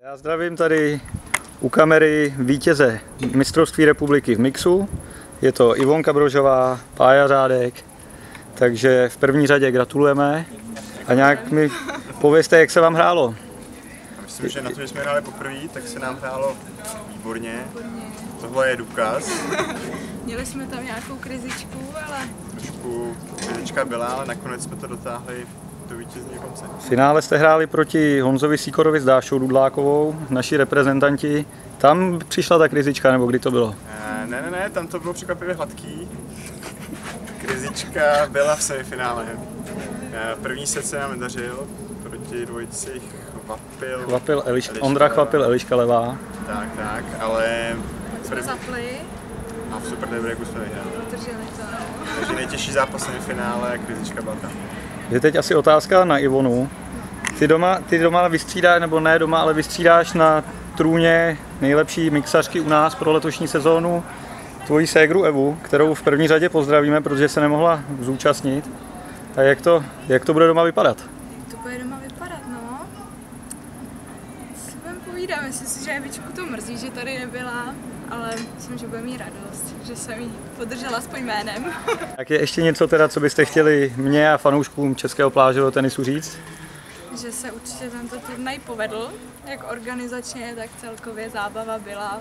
Já zdravím tady u kamery vítěze mistrovství republiky v mixu. Je to Ivonka Brožová, Pája Řádek, takže v první řadě gratulujeme. A nějak mi povězte, jak se vám hrálo. Myslím, že na to, že jsme hráli poprvé, tak se nám hrálo výborně. Tohle je důkaz. Měli jsme tam nějakou krizičku, ale... Trošku krizička byla, ale nakonec jsme to dotáhli do vítězního konce. V finále jste hráli proti Honzovi Sýkorovi s Dášou Dudlákovou, naši reprezentanti. Tam přišla ta krizička, nebo kdy to bylo? Ne, tam to bylo překvapivě hladký. Krizička byla v semifinále. První set se nám nedařil proti dvojici Ondra Chvapil, Eliška Levá. Tak, ale... Jsme zapli. A v super tiebreaku jsme vyhráli. Udrželi to. Takže nejtěžší zápas semifinále, krizička byla tam. Je teď asi otázka na Ivonu. Ty doma vystřídáš, nebo ne doma, ale vystřídáš na trůně nejlepší mixařky u nás pro letošní sezónu tvoji ségru Evu, kterou v první řadě pozdravíme, protože se nemohla zúčastnit. A jak to bude doma vypadat? Jak to bude doma vypadat, no? Si budeme povídat, myslím si, že Evičku to mrzí, že tady nebyla, ale myslím, že bude mít radost, že jsem jí podržela aspoň jménem. Tak je ještě něco teda, co byste chtěli mě a fanouškům českého plážového tenisu říct? Že se určitě tento turnaj povedl, jak organizačně, tak celkově zábava byla.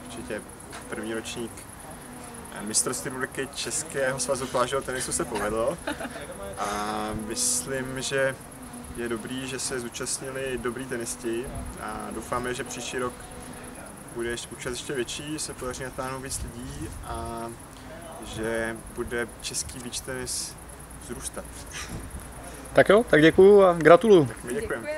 Určitě první ročník mistrovství republiky Českého svazu plážového tenisu se povedl a myslím, že je dobrý, že se zúčastnili dobrý tenisti a doufáme, že příští rok bude účast ještě větší, že se podaří natáhnout víc lidí a že bude český beach tenis vzrůstat. Tak jo, tak děkuju a gratuluju. Tak my děkujeme.